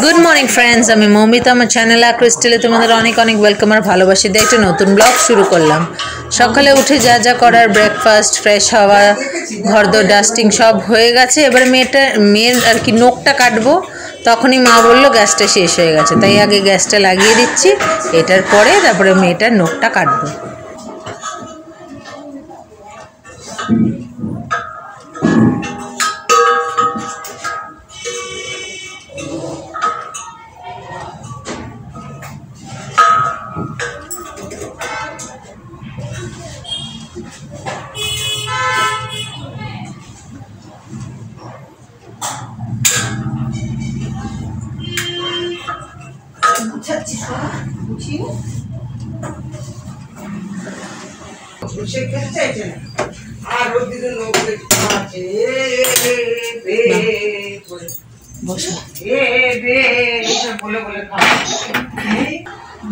Good morning friends, আমি মৌমিতা। আমার channel ক্রিস্টালে তোমাদের অনেক অনেক ওয়েলকাম আর ভালোবাসি দিয়ে একটা নতুন ব্লগ শুরু করলাম। সকালে উঠে যা যা করার, ব্রেকফাস্ট, ফ্রেশ হওয়া, ঘরদোর ডাস্টিং সব হয়ে গেছে। এবার মেয়ের আর কি নখটা কাটবো, তখনই মা বললো গ্যাসটা শেষ হয়ে গেছে, তাই আগে গ্যাসটা লাগিয়ে দিচ্ছি। এটার পরে তারপরে মেয়েটার নখটা কাটবো।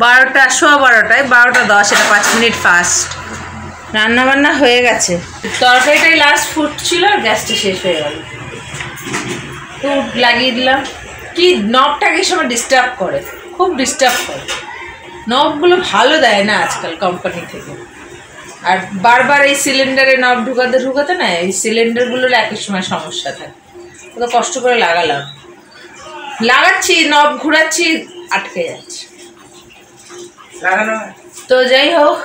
বারোটা, 12:15, 12:10, এটা 5 মিনিট ফাস্ট। রান্না বান্না হয়ে গেছে, তরকারিটাই লাস্ট ফুটছিল আর গ্যাসটা শেষ হয়ে গেল, তো লাগিয়ে দিলাম। কি নবটাকে এই সময় ডিস্টার্ব করে, খুব ডিস্টার্ব করে। নবগুলো ভালো দেয় না আজকাল কোম্পানি থেকে, আর বারবার এই সিলিন্ডারে নব ঢুকাতে না, এই সিলিন্ডারগুলোর একই সময় সমস্যা থাকে। তো কষ্ট করে লাগাচ্ছি, নব ঘুরাচ্ছি, আটকে যাচ্ছে। তো যাই হোক,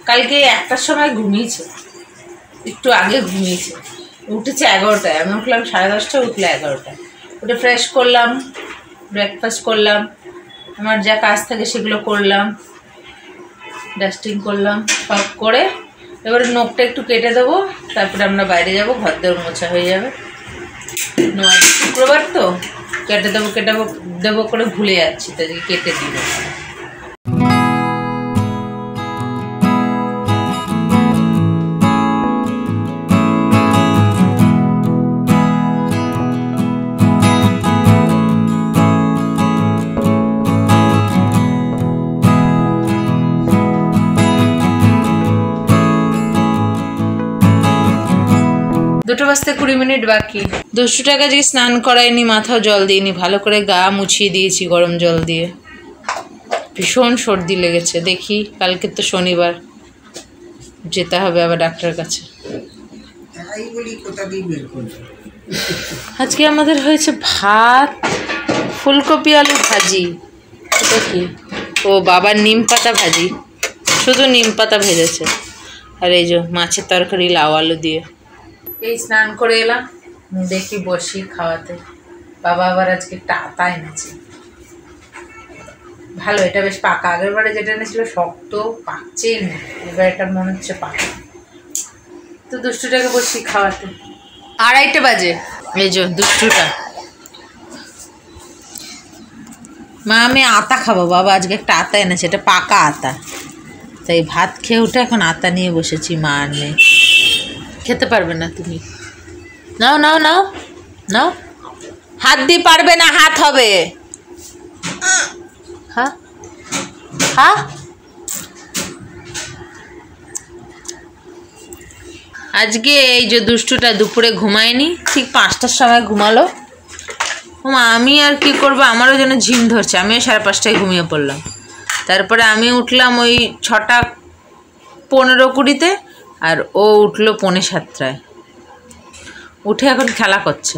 কালকে 1টার সময় ঘুমিয়েছে, একটু আগে ঘুমিয়েছে, উঠেছে 11টায়। আমি উঠলাম 10:30, উঠলে 11টায়। উঠে ফ্রেশ করলাম, ব্রেকফাস্ট করলাম, আমার যা কাজ থাকে সেগুলো করলাম, ডাস্টিং করলাম, সব করে এবারে নখটা একটু কেটে দেবো, তারপরে আমরা বাইরে যাব, ঘর দোর মোছা হয়ে যাবে। শুক্রবার তো কেটে দেবো করে ভুলে যাচ্ছি, তাই কেটে দিব। দুটো বাজতে 20 মিনিট বাকি। 200 টাকা যে স্নান করাইনি, মাথাও জল দিইনি, ভালো করে গা মুছিয়ে দিয়েছি গরম জল দিয়ে। ভীষণ সর্দি লেগেছে। দেখি কালকে তো শনিবার, যেতে হবে আবার ডাক্তারের কাছে। আজকে আমাদের হয়েছে ভাত, ফুলকপি আলু ভাজি। এটা কি? ও বাবার নিম পাতা ভাজি, শুধু নিম পাতা ভেজেছে। আর এই যে মাছের তরকারি লাউ আলু দিয়ে। এই স্নান করে এলাম, দেখি বসি খাওয়াতে। বাবা আবার আজকে একটা আতা এনেছে, ভালো, এটা বেশ পাকা। আগের বারে যেটা এনেছিল শক্ত, পাকছেই না, এবার এটা মনে হচ্ছে পাকা। তো 200 টাকা বসি খাওয়াতে। 2:30 বাজে, এই যে 200টা। মা আমি আতা খাবো, বাবা আজকে একটা আতা এনেছে, এটা পাকা আতা। তাই ভাত খেয়ে উঠে এখন আতা নিয়ে বসেছি। মা আনলে খেতে পারবে না তুমি, নাও নাও নাও নাও, হাত দিয়ে পারবে না, হাত হবে। হ্যাঁ হ্যাঁ, আজকে এই যে 200টা দুপুরে ঘুমায়নি, ঠিক 5টার সময় ঘুমালো। আমি আর কি করবো, আমারও যেন ঝিম ধরছে। আমিও 5:30টায় ঘুমিয়ে পড়লাম। তারপরে আমি উঠলাম ওই 6:15-20-তে, আর ও উঠলো 6:45-7টায়। উঠে এখন খেলা করছে।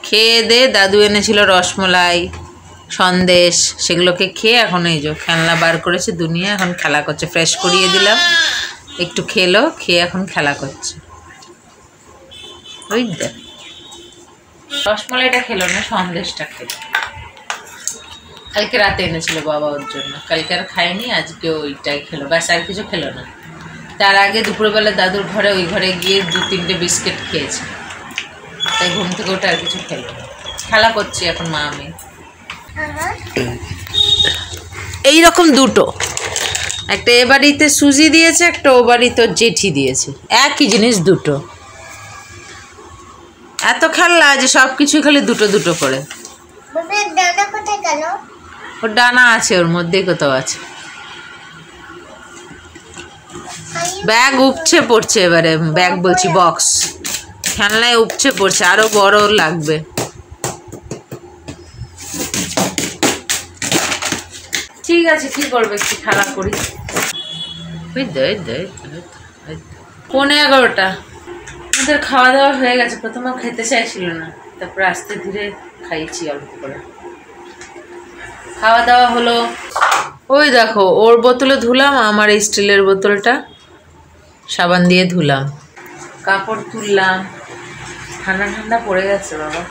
খেয়ে দে, দাদু এনেছিল রসমলাই, সন্দেশ, সেগুলোকে খেয়ে এখন এই যে খেলনা বার করেছে দুনিয়া, এখন খেলা করছে। ফ্রেশ করিয়ে দিলাম, একটু খেয়ে এখন খেলা করছে। ওই দেখ, রসমলাইটা খেলো না, সন্দেশটা খেলো। কালকে রাতে এনেছিল বাবা ওর জন্য, কালকে আর খাইনি, আজকে ওইটাই খেলো, ব্যাস আর কিছু খেলো না। তার আগে দুপুরবেলা দাদুর ঘরে, ওই ঘরে গিয়ে 2-3টে বিস্কিট খেয়েছে, তাই ঘুম থেকে ওটা আর কিছু খেলো না। খেলা করছি এখন মা আমি। এইরকম দুটো, একটা এ বাড়িতে সুজি দিয়েছে, একটা ও বাড়িতে জেঠি দিয়েছে, একই জিনিস দুটো। এত খেললা যে সব কিছু খালি দুটো দুটো করে। ওর ডানা আছে, ওর মধ্যেই কোথাও আছে। ব্যাগ উপচে পড়ছে এবারে, ব্যাগ বলছি বক্স। খেলনায় উপচে পড়ছে, আরো বড় লাগবে। ঠিক আছে, কি করবে, একটু খেলা করি। 11:15 আমাদের খাওয়া দাওয়া হয়ে গেছে। প্রথমে খেতে চাইছিল না, তারপরে আস্তে ধীরে খাইছি অল্প করে। খাওয়া দাওয়া হলো। ওই দেখো, ওর বোতলে ধুলাম, আমার এই স্টিলের বোতলটা সাবান দিয়ে ধুলাম। কাপড় তুললাম। ঠান্ডা ঠান্ডা পড়ে গেছে বাবা।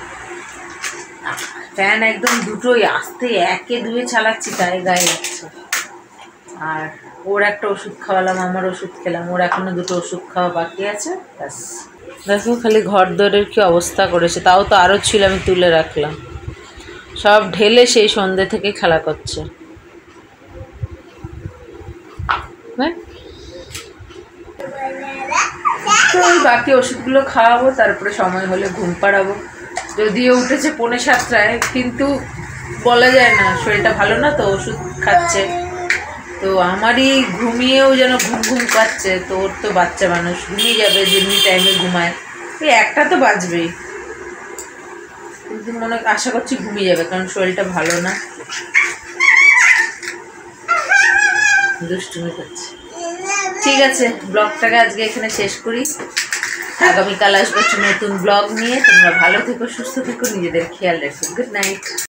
ফ্যান একদম দুটোই আস্তে একে দুয়ে চালাচ্ছি, তাই গায়ে যাচ্ছে। আর ওর একটা ওষুধ খাওয়ালাম, আমার ওষুধ খেলাম, ওর এখনো দুটো ওষুধ খাওয়া বাকি আছে। ব্যাস। দেখো খালি ঘর দরের কি অবস্থা করেছে, তাও তো আরও ছিল, আমি তুলে রাখলাম। সব ঢেলে সেই সন্ধ্যে থেকে খেলা করছে। হ্যাঁ, তো ওই বাকি ওষুধগুলো খাওয়াবো, তারপরে সময় হলে ঘুম পাড়াবো। যদিও উঠেছে 6:45, কিন্তু বলা যায় না, শরীরটা ভালো না তো, ওষুধ খাচ্ছে। তো আমারই ঘুমিয়েও যেন ঘুম ঘুম পাচ্ছে। তো ওর তো বাচ্চা মানুষ, ঘুমিয়ে যাবে, যেমনি টাইমে ঘুমায়। ওই 1টা তো বাজবেই, কিন্তু আশা করছি ঘুমিয়ে যাবে, কারণ শরীরটা ভালো না, দুষ্টুমি করছে। ঠিক আছে, ব্লগটাকে আজকে এখানে শেষ করি। আগামীকাল আসবো একটা নতুন ব্লগ নিয়ে। তোমরা ভালো থেকো, সুস্থ থেকো, নিজেদের খেয়াল রেখো। Good night.